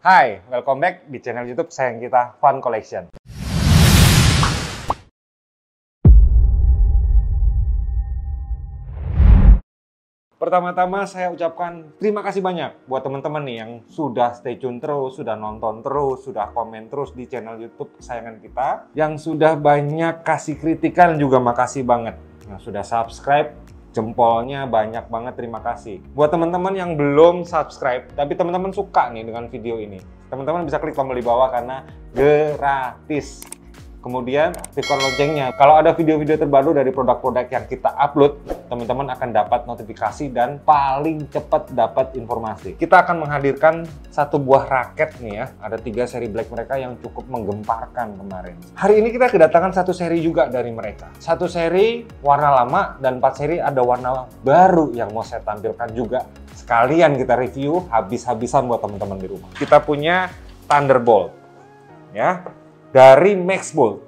Hai, welcome back di channel YouTube sayang kita Fun Collection. Pertama-tama saya ucapkan terima kasih banyak buat teman-teman nih yang sudah stay tune terus, sudah nonton terus, sudah komen terus di channel YouTube kesayangan kita, yang sudah banyak kasih kritikan juga makasih banget. Yang sudah subscribe, jempolnya banyak banget, terima kasih. Buat teman-teman yang belum subscribe, tapi teman-teman suka nih dengan video ini, teman-teman bisa klik tombol di bawah karena gratis. Kemudian aktifkan loncengnya. Kalau ada video-video terbaru dari produk-produk yang kita upload, teman-teman akan dapat notifikasi dan paling cepat dapat informasi. Kita akan menghadirkan satu buah raket nih ya. Ada 3 seri black mereka yang cukup menggemparkan kemarin. Hari ini kita kedatangan satu seri juga dari mereka. Satu seri warna lama dan 4 seri ada warna baru yang mau saya tampilkan juga. Sekalian kita review habis-habisan buat teman-teman di rumah. Kita punya Thunderbolt ya. Dari Maxbolt,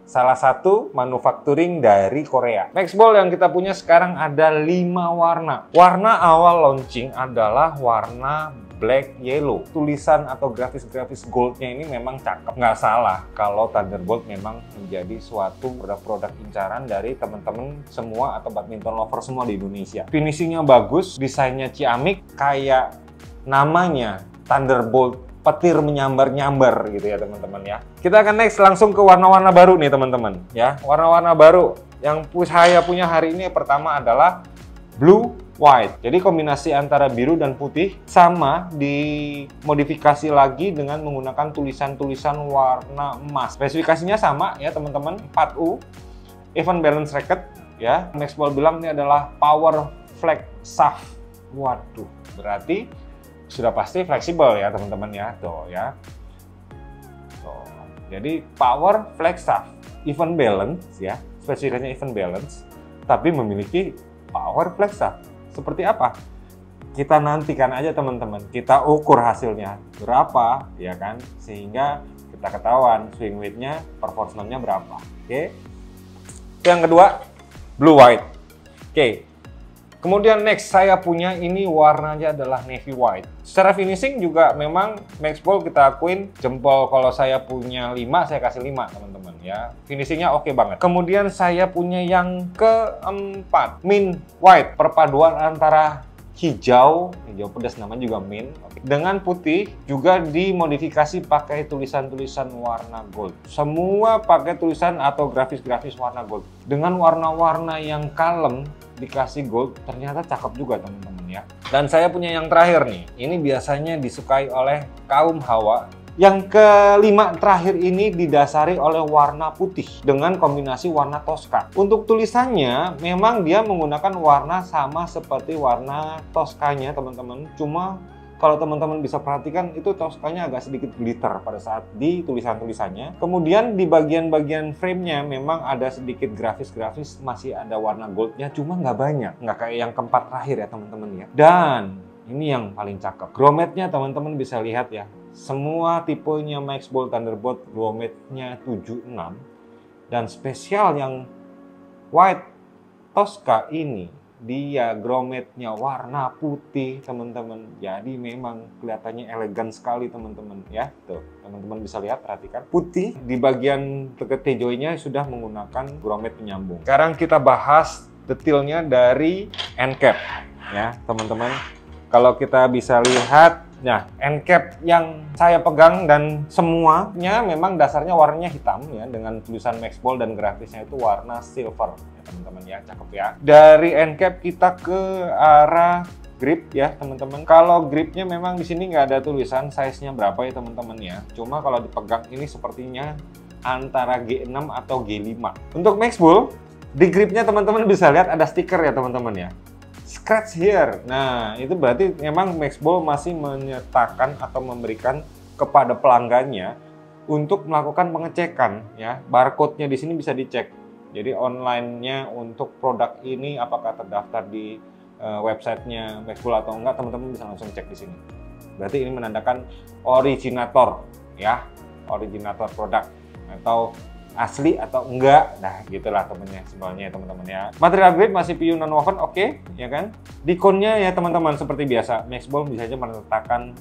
salah satu manufacturing dari Korea. Maxbolt yang kita punya sekarang ada 5 warna. Warna awal launching adalah warna black yellow. Tulisan atau grafis-grafis goldnya ini memang cakep. Nggak salah kalau Thunderbolt memang menjadi suatu produk-produk incaran dari teman-teman semua atau badminton lover semua di Indonesia. Finishingnya bagus, desainnya ciamik, kayak namanya Thunderbolt. Petir menyambar-nyambar gitu ya teman-teman ya. Kita akan next langsung ke warna-warna baru nih teman-teman ya. Warna-warna baru yang saya punya hari ini pertama adalah blue white. Jadi kombinasi antara biru dan putih sama dimodifikasi lagi dengan menggunakan tulisan-tulisan warna emas. Spesifikasinya sama ya teman-teman, 4U, even balance racket ya. Maxbolt bilang ini adalah power flex shaft. Waduh, berarti sudah pasti fleksibel ya teman-teman ya, tuh ya. Tuh. Jadi power flex shaft, even balance ya, spesifikasinya even balance, tapi memiliki power flex shaft. Seperti apa? Kita nantikan aja teman-teman, kita ukur hasilnya berapa ya kan, sehingga kita ketahuan swing weight-nya, proporsionalnya berapa. Oke. Yang kedua, blue white. Oke. Kemudian next saya punya ini warnanya adalah navy white. Secara finishing juga memang Maxbolt kita akuin jempol, kalau saya punya 5 saya kasih 5 teman-teman ya. Finishingnya oke banget. Kemudian saya punya yang keempat, mint white. Perpaduan antara hijau pedas namanya juga mint, dengan putih, juga dimodifikasi pakai tulisan-tulisan warna gold. Semua pakai tulisan atau grafis-grafis warna gold. Dengan warna-warna yang kalem dikasih gold, ternyata cakep juga teman-teman ya. Dan saya punya yang terakhir nih, ini biasanya disukai oleh kaum hawa. Yang kelima terakhir ini didasari oleh warna putih dengan kombinasi warna Tosca. Untuk tulisannya memang dia menggunakan warna sama seperti warna Toscanya teman-teman. Cuma kalau teman-teman bisa perhatikan itu Toscanya agak sedikit glitter pada saat di tulisan-tulisannya. Kemudian di bagian-bagian frame-nya memang ada sedikit grafis-grafis, masih ada warna goldnya, cuma nggak banyak. Nggak kayak yang keempat terakhir ya teman-teman ya. Dan ini yang paling cakep. Grommet-nya teman-teman bisa lihat ya. Semua tipenya Maxbolt Thunderbolt grommet-nya 76. Dan spesial yang white Tosca ini, dia grommet-nya warna putih teman-teman. Jadi memang kelihatannya elegan sekali teman-teman ya. Tuh, teman-teman bisa lihat, perhatikan. Putih di bagian dekat T-joy-nya sudah menggunakan grommet penyambung. Sekarang kita bahas detailnya dari end cap ya teman-teman. Kalau kita bisa lihat, nah, end cap yang saya pegang dan semuanya memang dasarnya warnanya hitam ya, dengan tulisan Maxbolt dan grafisnya itu warna silver ya teman-teman ya, cakep ya. Dari end cap kita ke arah grip ya teman-teman. Kalau gripnya memang di sini nggak ada tulisan size-nya berapa ya teman-teman ya. Cuma kalau dipegang ini sepertinya antara G6 atau G5. Untuk Maxbolt di gripnya teman-teman bisa lihat ada stiker ya teman-teman ya. Scratch here. Nah, itu berarti memang Maxbolt masih menyertakan atau memberikan kepada pelanggannya untuk melakukan pengecekan ya. Barcode-nya di sini bisa dicek. Jadi online-nya untuk produk ini apakah terdaftar di websitenya Maxbolt atau enggak, teman-teman bisa langsung cek di sini. Berarti ini menandakan originator ya, originator produk atau asli atau enggak. Nah, gitulah temennya, simbolnya ya teman-teman ya. Material grade masih PU non-woven, oke, ya kan. Di cone-nya ya teman-teman seperti biasa, Maxball bisa saja meletakkan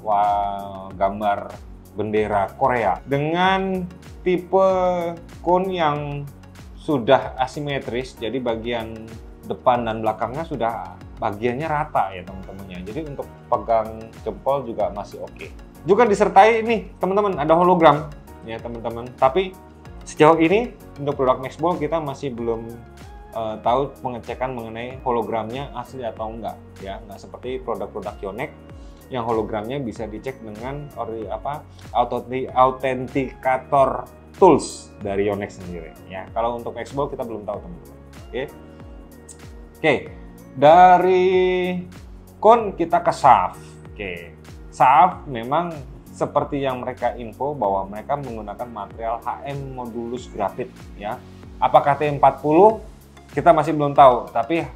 gambar bendera Korea dengan tipe cone yang sudah asimetris, jadi bagian depan dan belakangnya sudah bagiannya rata ya teman-teman ya. Jadi untuk pegang jempol juga masih oke. Juga disertai ini teman-teman ada hologram ya teman-teman. Tapi sejauh ini untuk produk Maxball kita masih belum tahu pengecekan mengenai hologramnya asli atau enggak ya. Nggak seperti produk-produk Yonex yang hologramnya bisa dicek dengan autentikator tools dari Yonex sendiri ya. Kalau untuk Maxball kita belum tahu teman-teman. Oke. Dari cone kita ke shaft. Shaft memang seperti yang mereka info bahwa mereka menggunakan material HM modulus grafit ya. Apakah T40 kita masih belum tahu, tapi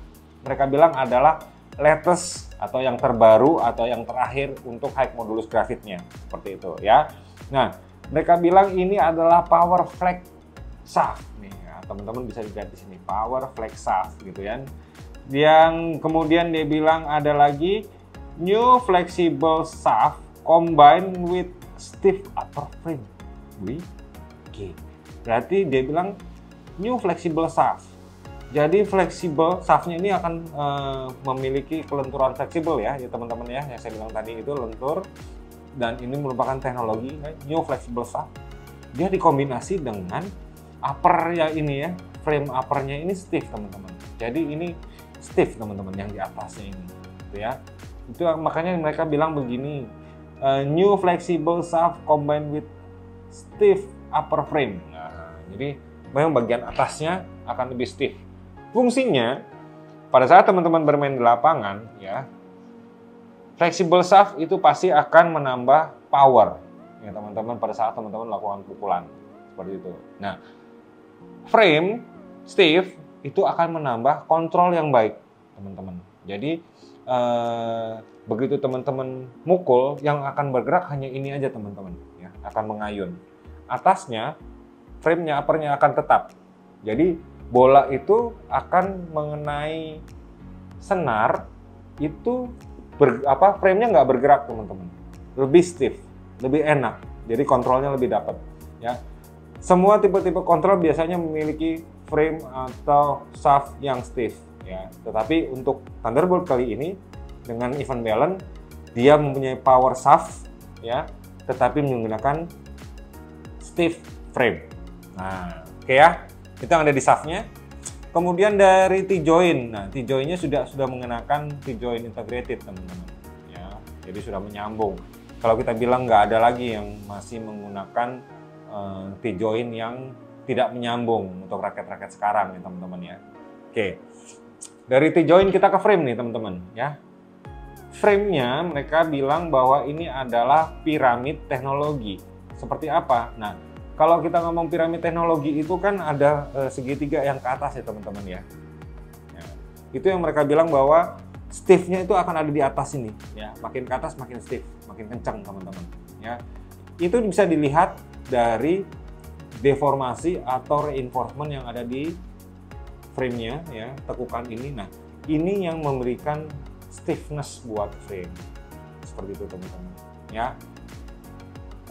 mereka bilang adalah latest atau yang terbaru atau yang terakhir untuk high modulus grafitnya seperti itu ya. Nah, mereka bilang ini adalah power flex shaft nih ya, teman-teman bisa lihat di sini power flex shaft gitu ya. Yang kemudian dia bilang ada lagi new flexible shaft combined with stiff upper frame. Oke. Berarti dia bilang new flexible shaft. Jadi flexible shaftnya ini akan memiliki kelenturan fleksibel ya teman-teman ya. Yang saya bilang tadi itu lentur dan ini merupakan teknologi new flexible shaft. Dia dikombinasi dengan upper ya ini ya, frame uppernya ini stiff teman-teman. Jadi ini stiff teman-teman yang di atasnya ini gitu ya. Itu makanya mereka bilang begini, new flexible shaft combined with stiff upper frame. Nah, jadi memang bagian atasnya akan lebih stiff. Fungsinya pada saat teman-teman bermain di lapangan ya, flexible shaft itu pasti akan menambah power ya teman-teman pada saat teman-teman melakukan pukulan seperti itu. Nah, frame stiff itu akan menambah kontrol yang baik teman-teman. Jadi begitu teman-teman mukul yang akan bergerak hanya ini aja teman-teman ya, akan mengayun. Atasnya frame-nya uppernya akan tetap. Jadi bola itu akan mengenai senar itu frame-nya nggak bergerak teman-teman. Lebih stiff, lebih enak. Jadi kontrolnya lebih dapat ya. Semua tipe-tipe kontrol biasanya memiliki frame atau shaft yang stiff ya. Tetapi untuk Thunderbolt kali ini dengan even balance dia mempunyai power shaft ya, tetapi menggunakan stiff frame. Nah, oke ya. Itu yang ada di shaftnya. Kemudian dari T-joint. Nah, T-jointnya sudah mengenakan T-joint integrated teman-teman ya. Jadi sudah menyambung. Kalau kita bilang nggak ada lagi yang masih menggunakan T-joint yang tidak menyambung untuk raket-raket sekarang ya teman-teman ya. Oke. Dari T-joint kita ke frame nih teman-teman ya. Frame-nya mereka bilang bahwa ini adalah piramid teknologi. Seperti apa? Nah, kalau kita ngomong piramid teknologi itu kan ada segitiga yang ke atas ya teman-teman ya. Itu yang mereka bilang bahwa stiff-nya itu akan ada di atas ini ya. Makin ke atas makin stiff, makin kencang teman-teman ya. Itu bisa dilihat dari deformasi atau reinforcement yang ada di frame-nya ya, tekukan ini. Nah, ini yang memberikan stiffness buat frame. Seperti itu teman-teman ya.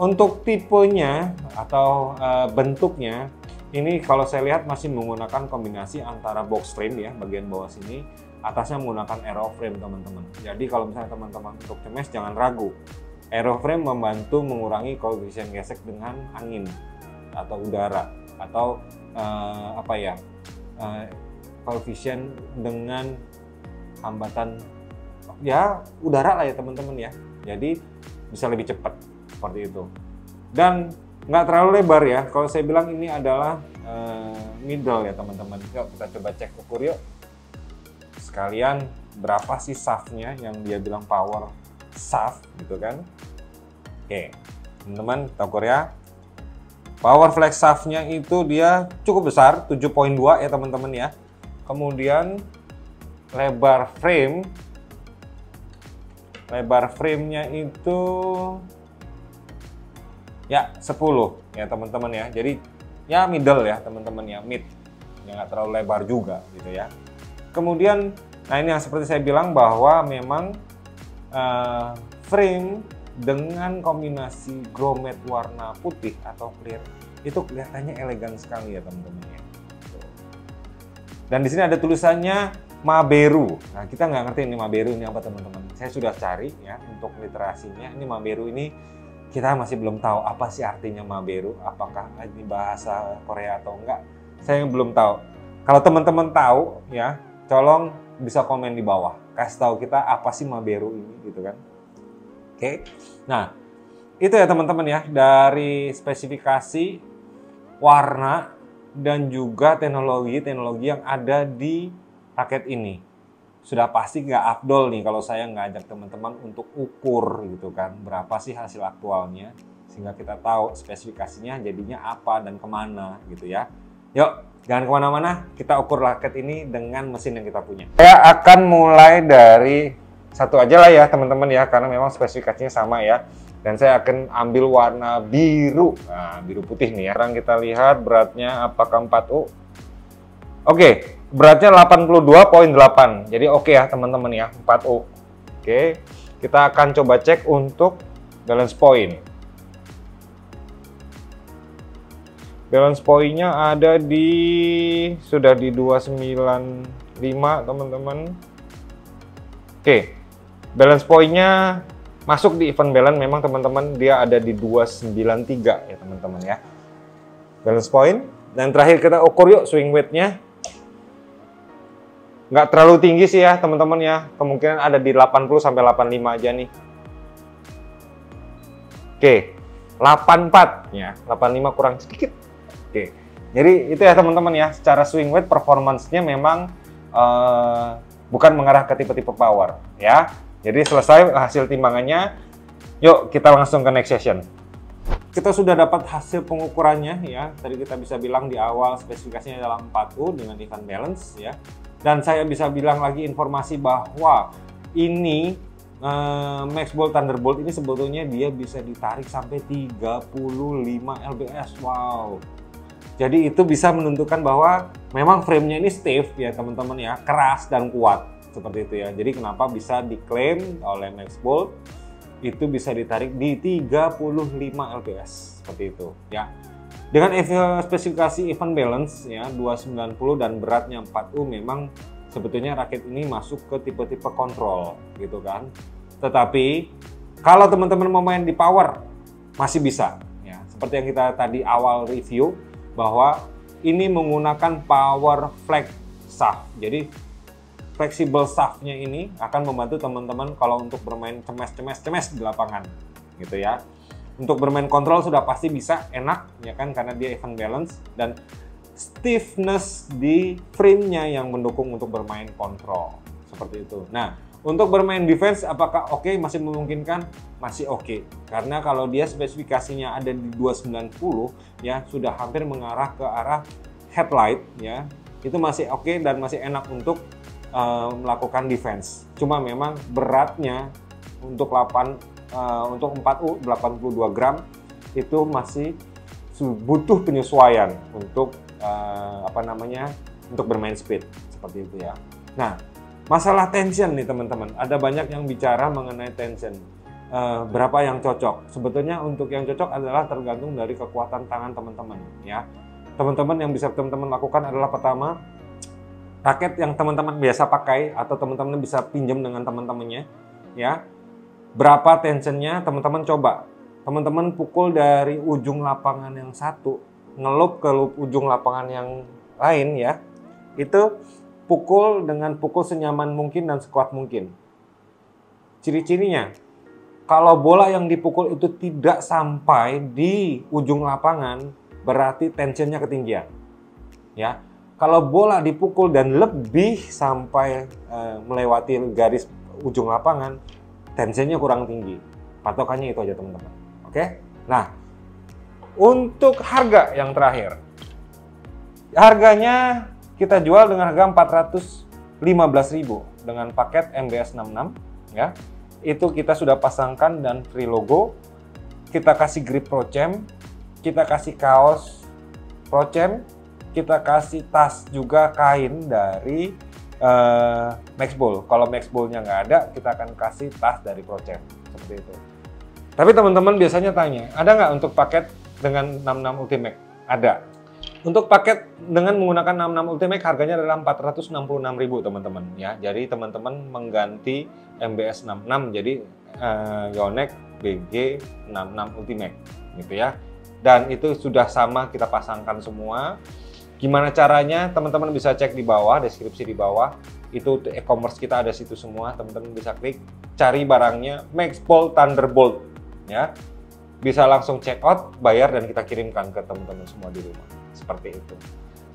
Untuk tipenya atau bentuknya ini kalau saya lihat masih menggunakan kombinasi antara box frame ya, bagian bawah sini, atasnya menggunakan aeroframe teman-teman. Jadi kalau misalnya teman-teman untuk cemes jangan ragu. Aeroframe membantu mengurangi koefisien gesek dengan angin atau udara atau koefisien dengan hambatan ya udara lah ya teman-teman ya. Jadi bisa lebih cepat seperti itu. Dan nggak terlalu lebar ya. Kalau saya bilang ini adalah middle ya teman-teman. Yuk kita coba cek ukur yuk. Sekalian berapa sih shaft-nya yang dia bilang power shaft gitu kan. Oke, teman-teman kita ukur ya. Power flex shaft-nya itu dia cukup besar, 7.2 ya teman-teman ya. Kemudian lebar frame-nya itu ya 10 ya teman-teman ya. Jadi ya middle ya teman-teman ya, mid, yang nggak terlalu lebar juga gitu ya. Kemudian, nah ini yang seperti saya bilang bahwa memang frame dengan kombinasi grommet warna putih atau clear itu kelihatannya elegan sekali ya teman-teman ya. Dan di sini ada tulisannya Maberu. Nah, kita nggak ngerti ini Maberu ini apa teman-teman. Saya sudah cari ya untuk literasinya. Ini Maberu ini kita masih belum tahu apa sih artinya Maberu. Apakah ini bahasa Korea atau enggak? Saya belum tahu. Kalau teman-teman tahu ya, tolong bisa komen di bawah. Kasih tahu kita apa sih Maberu ini gitu kan. Oke. Nah, itu ya teman-teman ya dari spesifikasi warna dan juga teknologi yang ada di raket ini. Sudah pasti nggak afdol nih kalau saya ngajak teman-teman untuk ukur gitu kan, berapa sih hasil aktualnya, sehingga kita tahu spesifikasinya jadinya apa dan kemana gitu ya. Yuk, jangan kemana-mana, kita ukur raket ini dengan mesin yang kita punya. Saya akan mulai dari satu aja lah ya teman-teman ya, karena memang spesifikasinya sama ya. Dan saya akan ambil warna biru, nah biru putih nih ya. Sekarang kita lihat beratnya apakah 4U. Oke, beratnya 82,8. Jadi oke ya teman-teman ya, 4U. Oke, kita akan coba cek untuk balance point. Balance point-nya ada sudah di 295 teman-teman. Oke, balance point-nya masuk di event balance, memang teman-teman dia ada di 293 ya teman-teman ya. Balance point. Dan terakhir kita ukur yuk swing weight-nya. Nggak terlalu tinggi sih ya teman-teman ya. Kemungkinan ada di 80 sampai 85 aja nih. Oke, 84 ya. 85 kurang sedikit. Oke. Jadi itu ya teman-teman ya. Secara swing weight performance-nya memang bukan mengarah ke tipe-tipe power ya. Jadi selesai hasil timbangannya, yuk kita langsung ke next session. Kita sudah dapat hasil pengukurannya ya. Tadi kita bisa bilang di awal spesifikasinya adalah 4U dengan event balance ya. Dan saya bisa bilang lagi informasi bahwa ini Maxbolt Thunderbolt ini sebetulnya dia bisa ditarik sampai 35 lbs. Wow. Jadi itu bisa menentukan bahwa memang framenya ini stiff ya teman-teman ya, keras dan kuat. Seperti itu ya. Jadi kenapa bisa diklaim oleh Maxbolt itu bisa ditarik di 35 lbs seperti itu ya. Dengan spesifikasi event balance ya 290 dan beratnya 4U, memang sebetulnya raket ini masuk ke tipe-tipe kontrol gitu kan. Tetapi kalau teman-teman mau main di power masih bisa ya. Seperti yang kita tadi awal review bahwa ini menggunakan power flex shaft. Jadi flexible shaft-nya ini akan membantu teman-teman kalau untuk bermain cemes di lapangan gitu ya. Untuk bermain kontrol sudah pasti bisa enak ya kan, karena dia event balance dan stiffness di frame-nya yang mendukung untuk bermain kontrol seperti itu. Nah, untuk bermain defense apakah oke? Masih memungkinkan? Masih oke. Karena kalau dia spesifikasinya ada di 290 ya, sudah hampir mengarah ke arah headlight ya. Itu masih oke dan masih enak untuk melakukan defense. Cuma memang beratnya untuk 4U 82 gram itu masih butuh penyesuaian untuk untuk bermain speed seperti itu ya. Nah, masalah tension nih teman-teman, ada banyak yang bicara mengenai tension. Berapa yang cocok? Sebetulnya untuk yang cocok adalah tergantung dari kekuatan tangan teman-teman ya. Teman-teman yang bisa teman-teman lakukan adalah pertama, raket yang teman-teman biasa pakai atau teman-teman bisa pinjam dengan teman-temannya ya. Berapa tensionnya teman-teman coba. Teman-teman pukul dari ujung lapangan yang satu ngelup ke ujung lapangan yang lain ya. Itu pukul dengan pukul senyaman mungkin dan sekuat mungkin. Ciri-cirinya, kalau bola yang dipukul itu tidak sampai di ujung lapangan, berarti tensionnya ketinggian ya. Kalau bola dipukul dan lebih sampai melewati garis ujung lapangan, tensinya kurang tinggi. Patokannya itu aja teman-teman. Oke? Nah, untuk harga yang terakhir. Harganya kita jual dengan harga 415.000 dengan paket MBS 66 ya. Itu kita sudah pasangkan dan free logo. Kita kasih grip Pro Champ, kita kasih kaos Prochem, kita kasih tas juga kain dari Maxball. Kalau Maxball-nya nggak ada, kita akan kasih tas dari Prochem, seperti itu. Tapi teman-teman biasanya tanya, ada nggak untuk paket dengan 66 Ultimate? Ada. Untuk paket dengan menggunakan 66 Ultimate harganya adalah 466.000 teman-teman ya. Jadi teman-teman mengganti MBS 66 jadi Yonex BG 66 Ultimate gitu ya. Dan itu sudah sama kita pasangkan semua. Gimana caranya? Teman-teman bisa cek di bawah, deskripsi di bawah. Itu e-commerce kita ada situ semua. Teman-teman bisa klik cari barangnya Maxball Thunderbolt ya. Bisa langsung check out, bayar dan kita kirimkan ke teman-teman semua di rumah. Seperti itu.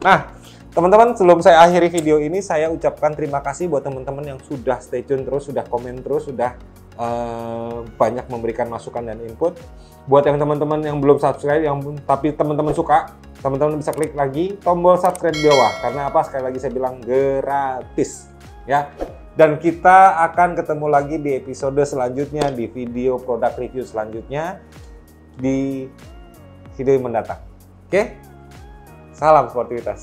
Nah, teman-teman, sebelum saya akhiri video ini, saya ucapkan terima kasih buat teman-teman yang sudah stay tune terus, sudah komen terus, sudah banyak memberikan masukan dan input. Buat yang teman-teman yang belum subscribe, tapi teman-teman suka, teman-teman bisa klik lagi tombol subscribe di bawah. Karena apa? Sekali lagi saya bilang gratis, ya. Dan kita akan ketemu lagi di episode selanjutnya, di video produk review selanjutnya, di video yang mendatang. Oke? Salam sportivitas.